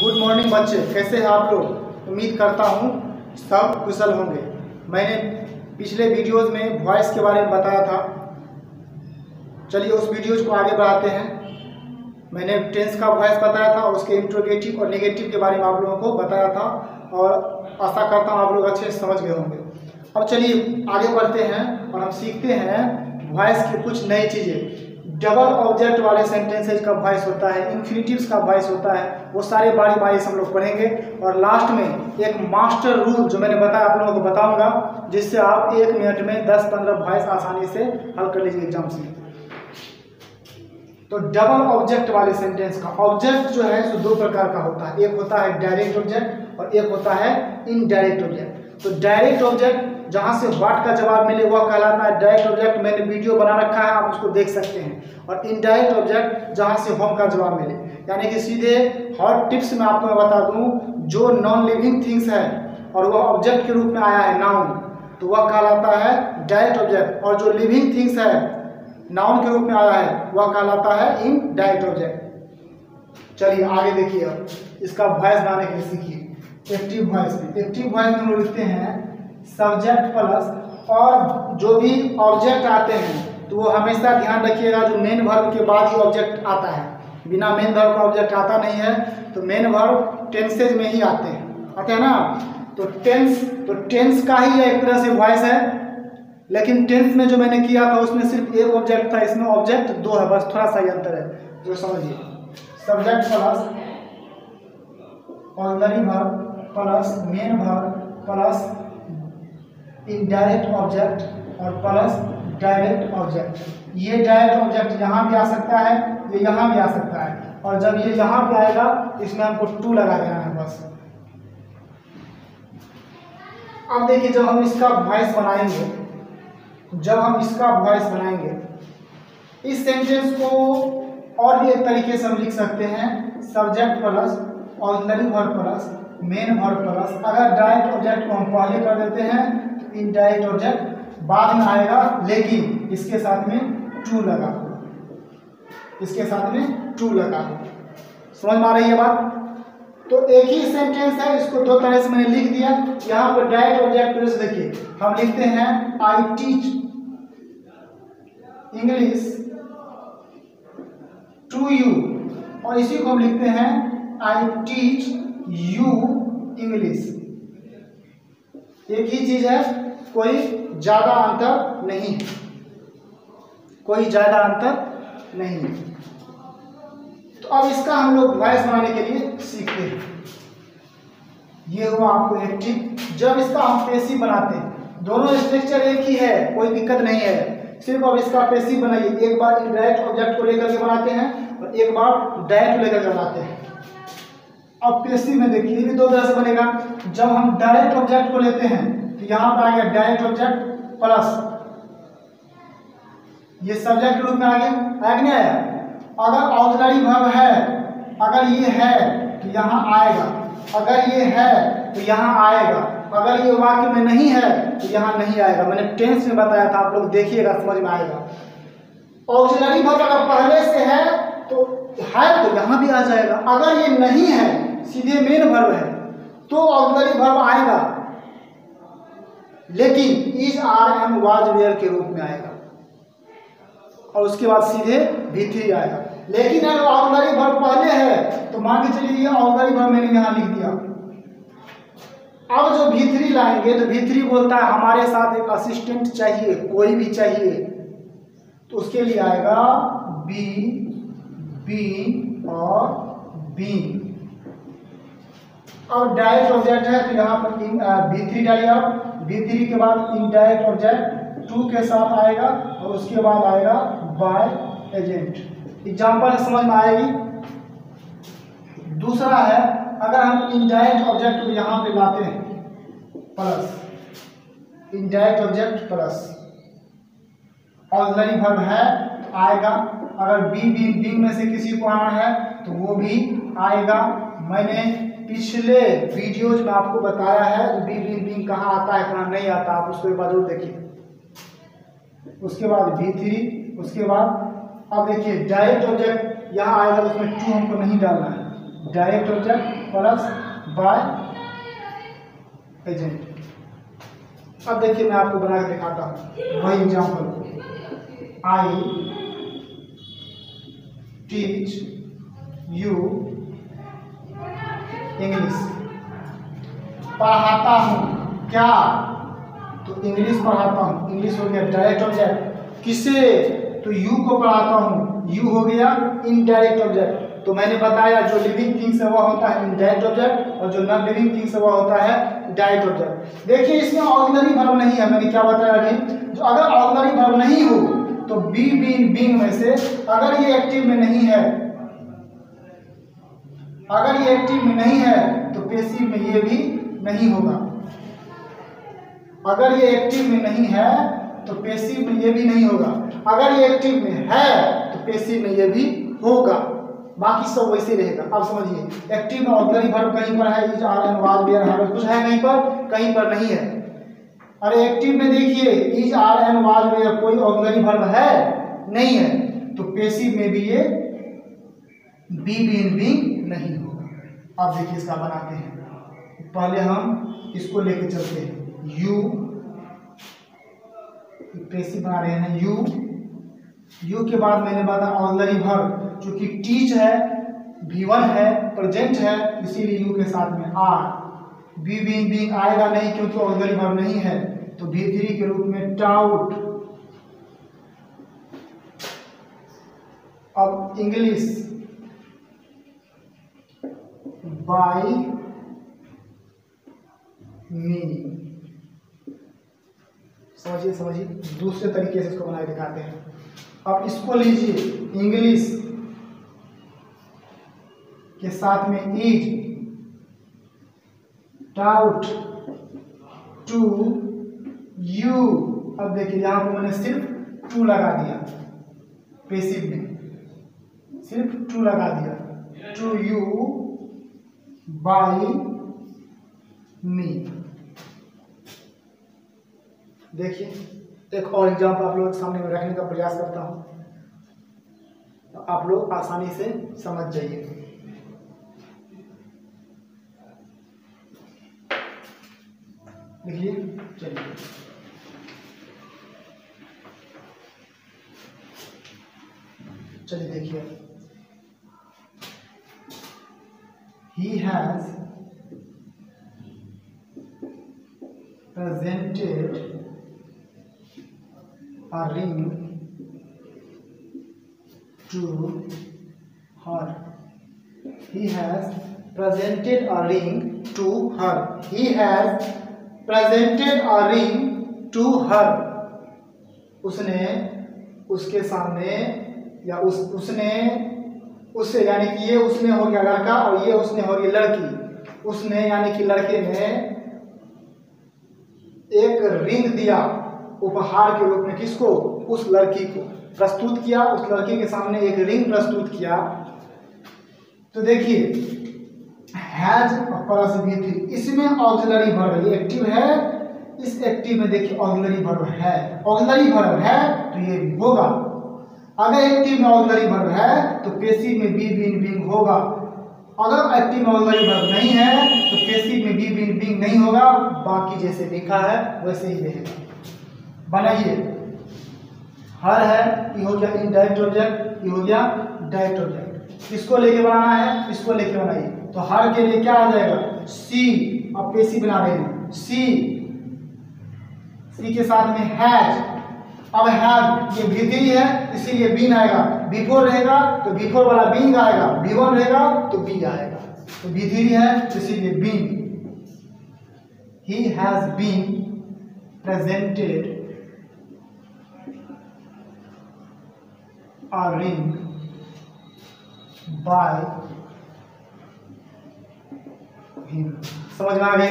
Good morning बच्चे, कैसे हैं आप लोग। उम्मीद करता हूँ सब कुशल होंगे। मैंने पिछले वीडियोस में वॉइस के बारे में बताया था। चलिए उस वीडियोज को आगे बढ़ाते हैं। मैंने टेंस का वॉइस बताया था, उसके इंट्रोगेटिव और नेगेटिव के बारे में आप लोगों को बताया था और आशा करता हूँ आप लोग अच्छे से समझ गए होंगे। अब चलिए आगे बढ़ते हैं और हम सीखते हैं वॉइस की कुछ नई चीज़ें। डबल ऑब्जेक्ट वाले सेंटेंसेज का वॉइस होता है, इन्फिनिटिव्स का वॉइस होता है, वो सारे बारी बारी से हम लोग पढ़ेंगे। और लास्ट में एक मास्टर रूल जो मैंने बताया आप लोगों को बताऊंगा, जिससे आप 1 मिनट में 10-15 वॉइस आसानी से हल कर लीजिए एग्जाम्स में। तो डबल ऑब्जेक्ट वाले सेंटेंस का ऑब्जेक्ट जो है सो 2 प्रकार का होता है। एक होता है डायरेक्ट ऑब्जेक्ट और एक होता है इनडायरेक्ट ऑब्जेक्ट। तो डायरेक्ट ऑब्जेक्ट जहां से व्हाट का जवाब मिले वह कहलाता है डायरेक्ट ऑब्जेक्ट। मैंने वीडियो बना रखा है, आप उसको देख सकते हैं। और इनडायरेक्ट ऑब्जेक्ट जहां से होम का जवाब मिले, यानी कि सीधे हॉट टिप्स में आपको मैं बता दूं, जो नॉन लिविंग थिंग्स है और वह ऑब्जेक्ट के रूप में आया है नाउन, तो वह कहलाता है डायरेक्ट ऑब्जेक्ट। और जो लिविंग थिंग्स है नाउन के रूप में आया है वह कहलाता है इनडायरेक्ट ऑब्जेक्ट। चलिए आगे देखिए, अब इसका वॉइस बनाने के लिए सीखिए। एक्टिव वॉइस में, एक्टिव वॉइस में हम लिखते हैं सब्जेक्ट प्लस, और जो भी ऑब्जेक्ट आते हैं तो वो हमेशा ध्यान रखिएगा जो मेन वर्ब के बाद ही ऑब्जेक्ट आता है। बिना मेन वर्ब का ऑब्जेक्ट आता नहीं है। तो मेन वर्ब टेंसेज में ही आते हैं ना। तो टेंस का ही एक तरह से वॉइस है, लेकिन टेंस में जो मैंने किया था उसमें सिर्फ एक ऑब्जेक्ट था, इसमें ऑब्जेक्ट 2 है, बस थोड़ा सा ही अंतर है जो समझिए। Subject plus auxiliary verb plus main verb plus indirect object और प्लस डायरेक्ट ऑब्जेक्ट। ये डायरेक्ट ऑब्जेक्ट यहाँ भी आ सकता है, ये यहाँ भी आ सकता है, और जब ये यहाँ पे आएगा इसमें हमको 2 लगा देना है बस। अब देखिए जब हम इसका वॉइस बनाएंगे, इस सेंटेंस को और भी एक तरीके से हम लिख सकते हैं, subject plus auxiliary verb plus main verb plus, अगर डायरेक्ट ऑब्जेक्ट को हम पहले कर देते हैं तो इनडायरेक्ट ऑब्जेक्ट बाद में आएगा, लेकिन इसके साथ में 2 लगा, इसके साथ में 2 लगा। समझ में आ रही है बात। तो एक ही सेंटेंस है, इसको 2 तरह से मैंने लिख दिया। यहाँ पर डायरेक्ट ऑब्जेक्ट देखिए, हम लिखते हैं I teach English to you, और इसी को हम लिखते हैं आई टीच यू इंग्लिश। एक ही चीज है, कोई ज्यादा अंतर नहीं, कोई ज्यादा अंतर नहीं। तो अब इसका हम लोग वॉइस बनाने के लिए सीखते हैं। ये हुआ आपको एक्टिव। जब इसका हम पैसिव बनाते हैं, दोनों स्ट्रक्चर एक ही है, कोई दिक्कत नहीं है, सिर्फ अब इसका पैसिव बनाइए। एक बार इनडायरेक्ट ऑब्जेक्ट को लेकर के बनाते हैं और एक बार डायरेक्ट लेकर के बनाते हैं। अब पैसिव में देखिए ये भी 2 तरह से बनेगा। जब हम डायरेक्ट ऑब्जेक्ट को लेते हैं तो यहाँ पर आ गया डायरेक्ट ऑब्जेक्ट प्लस, ये सब्जेक्ट के रूप में आ गया कि नहीं आया। अगर ऑक्सिलरी वर्ब है, अगर ये है तो यहाँ आएगा, अगर ये है तो यहाँ आएगा, अगर ये वाक्य में नहीं है तो यहाँ नहीं आएगा। मैंने टेंस में बताया था, आप लोग देखिएगा समझ में आएगा। ऑक्सिलरी वर्ब अगर पहले से है तो यहाँ भी आ जाएगा, अगर ये नहीं है सीधे मेन वर्ब है तो ऑक्सिलरी वर्ब आएगा, लेकिन is are am was were के रूप में आएगा, और उसके बाद सीधे V3 आएगा। लेकिन अगर ऑक्सिलरी वर्ब पहले है तो मान के चलिए ये ऑक्सिलरी वर्ब मैंने यहाँ लिख दिया। अब जो V3 लाएंगे तो V3 बोलता है हमारे साथ एक असिस्टेंट चाहिए, कोई भी चाहिए, तो उसके लिए आएगा बी और बी। अब डायरेक्ट ऑब्जेक्ट है तो यहाँ पर V3 डालिए आप। V3 के बाद इनडायरेक्ट ऑब्जेक्ट 2 के साथ आएगा और उसके बाद आएगा बाय एजेंट। एग्जाम्पल समझ में आएगी। दूसरा है, अगर हम इनडायरेक्ट ऑब्जेक्ट को यहाँ पे लाते हैं plus, indirect object plus auxiliary verb है तो आएगा, अगर बी में से किसी को आना है तो वो भी आएगा। मैंने पिछले वीडियोज में आपको बताया है बी कहाँ आता है कहाँ नहीं आता, आप उसको एक बार जरूर देखिए। उसके बाद V3, उसके बाद अब देखिए डायरेक्ट ऑब्जेक्ट यहाँ आएगा तो उसमें 2 हमको नहीं डालना है, direct object plus by agent. अब देखिए मैं आपको बना के दिखाता हूँ वही एग्जाम्पल को। आई टीच यू इंग्लिश, पढ़ाता हूँ क्या, तो इंग्लिश पढ़ाता हूँ, इंग्लिश हो गया डायरेक्ट ऑब्जेक्ट। किसे, तो यू को पढ़ाता हूँ, यू हो गया इनडायरेक्ट ऑब्जेक्ट। तो मैंने बताया जो लिविंग थिंग्स है वह होता है इनडायरेक्ट ऑब्जेक्ट और जो नॉन लिविंग थिंग्स है वह होता है डायरेक्ट ऑब्जेक्ट। देखिए इसमें ऑक्सिलरी वर्ब नहीं है, मैंने क्या बताया अभी, जो अगर ऑक्सिलरी वर्ब नहीं हो तो बी बीइंग बीइंग में से अगर ये एक्टिव में नहीं है, अगर ये एक्टिव में नहीं है तो पैसिव में ये भी नहीं होगा। अगर ये एक्टिव में नहीं है तो पैसिव में ये भी नहीं होगा, अगर ये एक्टिव में है तो पैसिव में ये भी होगा, बाकी सब वैसे रहेगा। अब समझिए एक्टिव में ऑक्सिलरी वर्ब कहीं पर है, is are am was were have कुछ है कहीं पर नहीं है। अरे एक्टिव में देखिए is are am was were कोई ऑक्सिलरी वर्ब है नहीं है, तो पैसिव में भी ये बी बीइंग बीइंग नहीं होगा। अब देखिए इसका बनाते हैं, पहले हम इसको लेके चलते हैं। यू पैसिव बना रहे हैं, यू के बाद मैंने बताया ऑक्सिलरी वर्ब, चूंकि टीच है V1 है प्रेजेंट है इसीलिए यू के साथ में आर। बी बीइंग बीइंग आएगा नहीं क्योंकि ऑक्सिलरी वर्ब नहीं है, तो V3 के रूप में टाउट। अब इंग्लिश बाय मी, समझिए दूसरे तरीके से इसको बनाए दिखाते हैं। अब इसको लीजिए इंग्लिश के साथ में इज टाउट टू यू। अब देखिए यहां पर मैंने सिर्फ टू लगा दिया, पैसिव में सिर्फ टू लगा दिया, टू यू बाय मी। देखिए एक और एग्जाम्पल आप लोगों के सामने में रखने का प्रयास करता हूं, तो आप लोग आसानी से समझ जाइए। देखिए चलिए देखिए, he has presented a ring to her. He has presented a ring to her. He has presented a ring to her. उसने उसके सामने या उसने उससे, यानी कि ये उसने हो गया लड़का और ये उसने हो गई लड़की। उसने यानी कि लड़के ने एक रिंग दिया उपहार के रूप में, किसको, उस लड़की को प्रस्तुत किया, उस लड़की के सामने एक रिंग प्रस्तुत किया। तो देखिए हैज प्लस V3, इसमें ऑक्सिलरी वर्ब, ये एक्टिव है, इस एक्टिव में देखिए ऑक्सिलरी वर्ब है, ऑक्सिलरी वर्ब है तो ये भी होगा। अगर एक्टिव में ऑक्सिलरी वर्ब है तो पैसिव में बी बीइंग बीइंग होगा, अगर एक्टिव में ऑक्सिलरी वर्ब नहीं है तो पैसिव में बी बीइंग बीइंग नहीं होगा, बाकी जैसे लिखा है वैसे ही रहेगा। बनाइए, हर है, ये हो गया इनडायरेक्ट ऑब्जेक्ट, ये हो गया डायरेक्ट ऑब्जेक्ट। इसको लेके बनाना है, इसको लेके बनाइए। तो हर के लिए क्या आ जाएगा, सी। अब पैसिव बना रहे हैं, सी के साथ में हैज। अब हैज ये V3 है इसीलिए बीन आएगा, बिफोर रहेगा तो बिफोर वाला बीन आएगा, V1 रहेगा तो बी आएगा, तो V3 है इसीलिए been. He has been presented a ring by him। समझ में आ गई?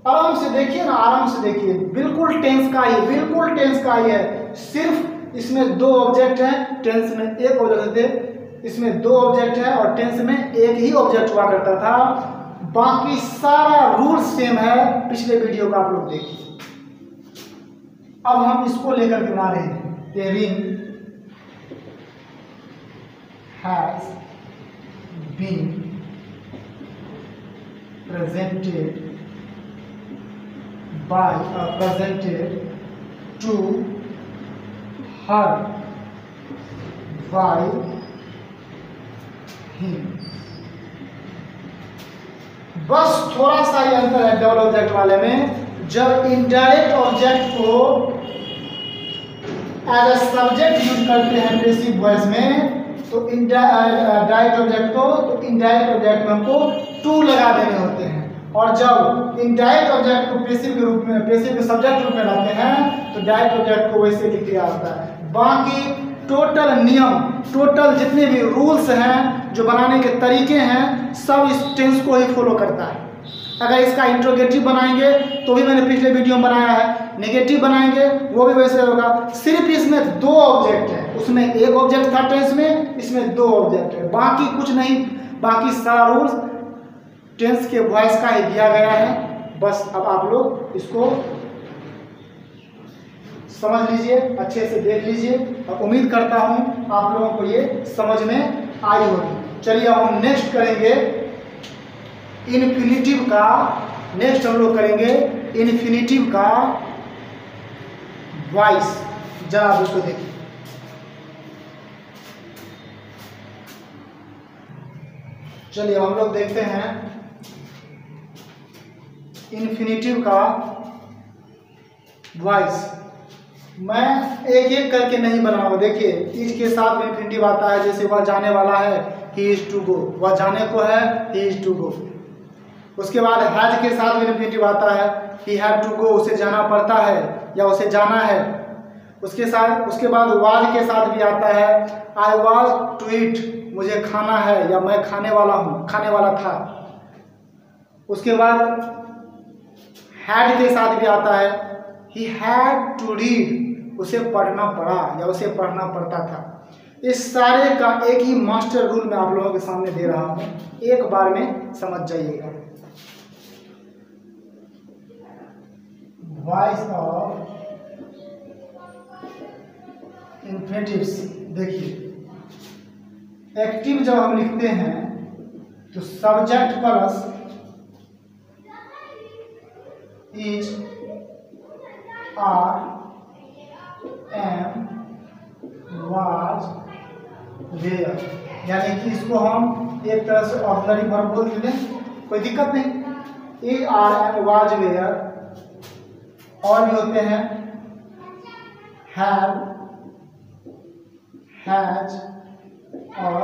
आराम से देखिए ना, आराम से देखिए, बिल्कुल टेंस का ही, बिल्कुल टेंस का ही है। सिर्फ इसमें दो ऑब्जेक्ट हैं, टेंस में एक ऑब्जेक्ट थे, इसमें दो ऑब्जेक्ट है और टेंस में एक ही ऑब्जेक्ट हुआ करता था। बाकी सारा रूल सेम है, पिछले वीडियो का आप लोग देखिए। अब हम इसको लेकर के बना रहे हैं, ये ring has being presented to her by him। बस थोड़ा सा ही अंतर है डबल ऑब्जेक्ट वाले में। जब इनडायरेक्ट ऑब्जेक्ट को एज अ सब्जेक्ट यूज करते हैं पैसिव वॉइस में, तो डायरेक्ट ऑब्जेक्ट को, तो इनडायरेक्ट ऑब्जेक्ट में हमको टू लगा देने होते हैं। और जब इनडायरेक्ट ऑब्जेक्ट को पैसिव के रूप में, पैसिव के सब्जेक्ट रूप में लाते हैं, तो डायरेक्ट ऑब्जेक्ट को वैसे लिख दिया होता है। बाकी टोटल नियम, टोटल जितने भी रूल्स हैं, जो बनाने के तरीके हैं, सब इस टेंस को ही फॉलो करता है। अगर इसका इंट्रोगेटिव बनाएंगे तो भी मैंने पिछले वीडियो में बनाया है, नेगेटिव बनाएंगे वो भी वैसे होगा। सिर्फ इसमें दो ऑब्जेक्ट है, उसमें एक ऑब्जेक्ट था टेंस में, इसमें दो ऑब्जेक्ट है, बाकी कुछ नहीं। बाकी सारा रूल्स टेंस के वॉइस का ही दिया गया है। बस अब आप लोग इसको समझ लीजिए, अच्छे से देख लीजिए, और उम्मीद करता हूँ आप लोगों को ये समझ में आई होगी। चलिए अब हम नेक्स्ट करेंगे इन्फिनिटिव का। नेक्स्ट हम लोग करेंगे इन्फिनिटिव का वॉइस। जरा आप उसको देखिए। चलिए हम लोग देखते हैं इन्फिनिटिव का वॉइस। मैं एक एक करके नहीं बनाऊंगा। देखिए इज के साथ इन्फिनिटिव आता है, जैसे वह जाने वाला है, ही इज टू गो, वह जाने को है, ही इज टू गो। उसके बाद हैज के साथ इन्फिनिटिव आता है, ही हैव टू गो, उसे जाना पड़ता है या उसे जाना है। उसके बाद वाज के साथ भी आता है, आई वाज टू ईट, मुझे खाना है या मैं खाने वाला हूँ, खाने वाला था। उसके बाद हैड के साथ भी आता है, ही हैड टू रीड, उसे पढ़ना पड़ा या उसे पढ़ना पड़ता था। इस सारे का एक ही मास्टर रूल मैं आप लोगों के सामने दे रहा हूँ, एक बार में समझ जाइएगा। Voice of infinitives. देखिए एक्टिव जब हम लिखते हैं तो subject plus is, are, am, was, were, यानी कि इसको हम एक तरह से ऑक्सिलरी वर्ब बोल देते हैं, कोई दिक्कत नहीं। Is, are, am, was, were. और भी होते हैं हैव, हैज और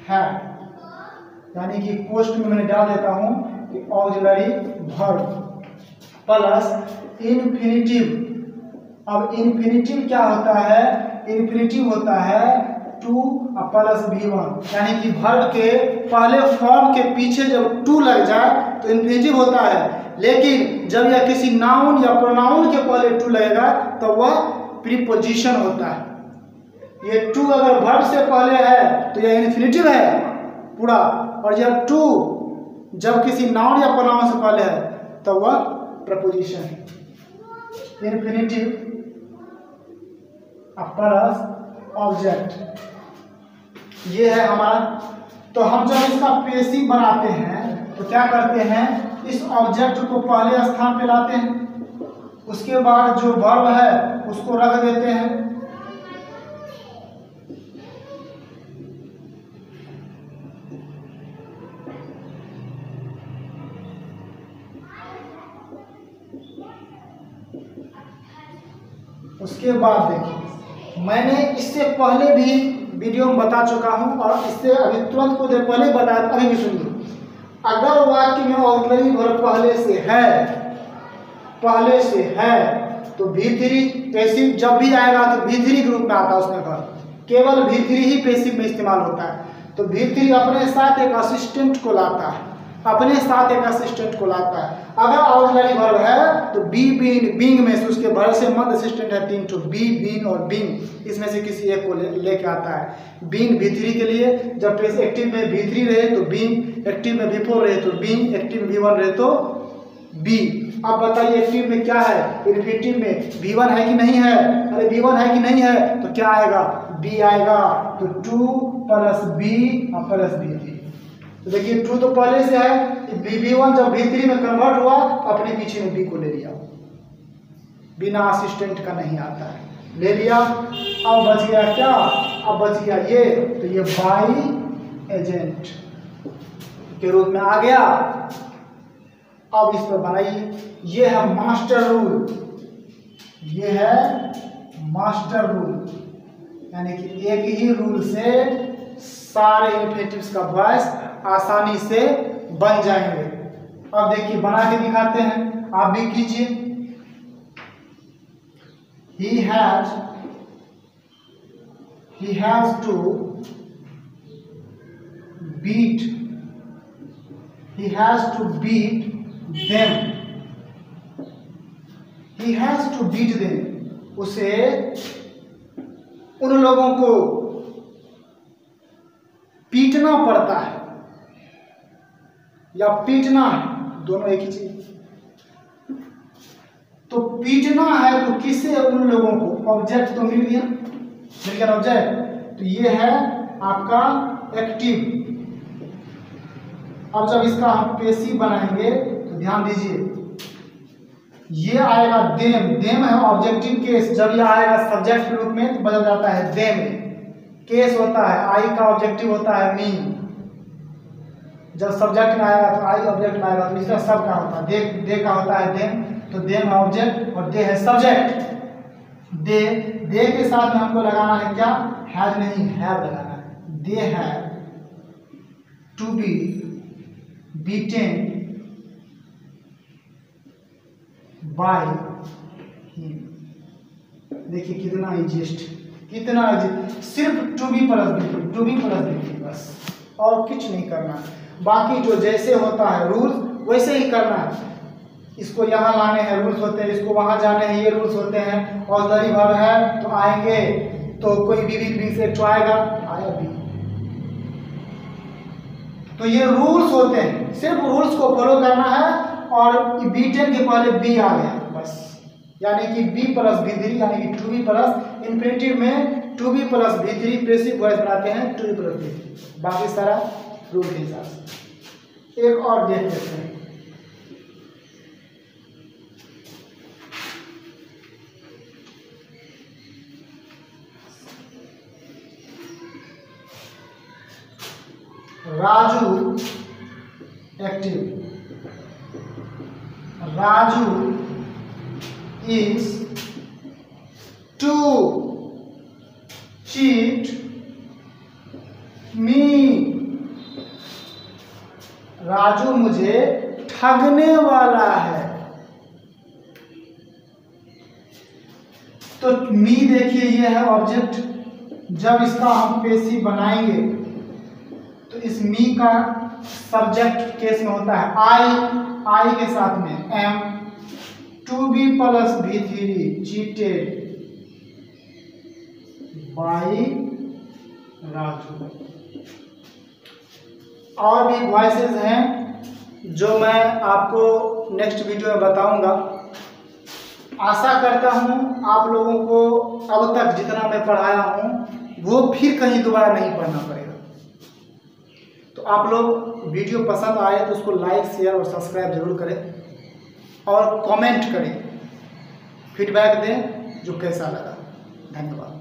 हैड, यानी कि पोस्ट में मैंने डाल देता हूं कि ऑक्सिलरी वर्ब प्लस इन्फिनिटिव। अब इन्फिनिटिव क्या होता है? इन्फिनिटिव होता है टू प्लस V1, यानी कि वर्ब के पहले फॉर्म के पीछे जब टू लग जाए तो इन्फिनिटिव होता है। लेकिन जब यह किसी नाउन या प्रोनाउन के पहले टू लगेगा तो वह प्रीपोजिशन होता है। ये टू अगर वर्ब से पहले है तो यह इन्फिनिटिव है पूरा, और जब टू जब किसी नाउन या प्रोनाउन से पहले है तो वह प्रपोजिशन है। इन्फिनिटिव प्लस ऑब्जेक्ट, ये है हमारा। तो हम जब इसका पैसिव बनाते हैं तो क्या करते हैं, इस ऑब्जेक्ट को पहले स्थान पे लाते हैं, उसके बाद जो वर्ब है उसको रख देते हैं, उसके बाद देखिए मैंने इससे पहले भी वीडियो में बता चुका हूं और इससे अभी तुरंत कुछ देर पहले बताया, अभी भी सुनिए। अगर वाक्य में ऑक्सिलरी वर्ब पहले से है तो V3 पैसिव जब भी आएगा तो V3 ग्रुप में आता है उसमें वर्ब, केवल V3 ही पैसिव में इस्तेमाल होता है। तो V3 अपने साथ एक असिस्टेंट को लाता है, अगर ऑक्सिलरी वर्ब है तो बी, बीन, बिंग में से उसके भर से मध्य असिस्टेंट है 3 ठो, बी, बीन और बिंग, इसमें से किसी एक को लेके आता है। बीन V3 के लिए, जब एक्टिव में V3 रहे तो बीन, एक्टिव में V4 रहे तो बिंग, एक्टिव में V1 रहे तो बी। अब बताइए एक्टिव में क्या है, इन्फिनिटिव में V1 है कि नहीं है? अरे V1 है कि नहीं है तो क्या आएगा, B आएगा। तो 2 प्लस B प्लस V3, तो देखिए ट्रू तो पहले से है, V1 जब V3 में कन्वर्ट हुआ तो अपने पीछे में B को ले लिया, बिना असिस्टेंट का नहीं आता है, ले लिया। अब बच गया क्या, अब बच गया ये, तो ये बाई एजेंट के रूप में आ गया। अब इस पर बनाइए, ये है मास्टर रूल, ये है मास्टर रूल, यानी कि एक ही रूल से सारे इन्फिनेटिव्स का वॉइस आसानी से बन जाएंगे। अब देखिए बना के दिखाते हैं, आप भी कीजिए। He has to beat them. He has to beat them. उसे उन लोगों को पीटना पड़ता है या पीटना है, दोनों एक ही चीज। तो पीटना है तो किसे, उन लोगों को, ऑब्जेक्ट तो मिल गया ऑब्जेक्ट, तो ये है आपका एक्टिव। अब जब इसका हम पैसिव बनाएंगे तो ध्यान दीजिए, ये आएगा देम, देम है ऑब्जेक्टिव केस, जब ये आएगा सब्जेक्ट के रूप में तो बदल जाता है देम, केस होता है, आई का ऑब्जेक्टिव होता है मी, जब सब्जेक्ट में आएगा तो आई ऑब्जेक्ट में आएगा, तो इसका सब का होता है, दे का होता है देम, तो देम है ऑब्जेक्ट और दे है सब्जेक्ट। दे के साथ में हमको लगाना है क्या, हैज नहीं, हैव लगाना है। They have to be beaten by him. देखिए कितना इजिएस्ट, कितना सिर्फ टू बी प्लस बी, बस और कुछ नहीं करना। बाकी जो जैसे होता है रूल्स वैसे ही करना है। इसको यहाँ लाने हैं रूल्स होते हैं, इसको वहाँ जाने हैं ये रूल्स होते हैं। ऑक्सिलरी वर्ब है तो आएंगे, तो कोई बी से एक आएगा, आया बी, तो ये रूल्स होते हैं, सिर्फ रूल्स को फॉलो करना है। और B10 के पहले बी आ गया बस, यानी कि B प्लस V3, यानी कि 2B प्लस, इन्फिनेटिव में 2B plus V3 passive voice बनाते हैं 2B प्लस V3, बाकी सारा रूल के हिसाब से। एक और देख लेते हैं, Raju active, Raju is to cheat me, Raju मुझे ठगने वाला है। तो मी देखिए ये है ऑब्जेक्ट, जब इसका हम पैसिव बनाएंगे तो इस मी का सब्जेक्ट केस में होता है आई के साथ में am, 2B plus V3 cheated by Raju. और भी वॉइसेस हैं जो मैं आपको नेक्स्ट वीडियो में बताऊंगा। आशा करता हूं आप लोगों को अब तक जितना मैं पढ़ाया हूं वो फिर कहीं दोबारा नहीं पढ़ना पड़ेगा। तो आप लोग वीडियो पसंद आए तो उसको लाइक शेयर और सब्सक्राइब जरूर करें और कमेंट करें, फीडबैक दें जो कैसा लगा। धन्यवाद।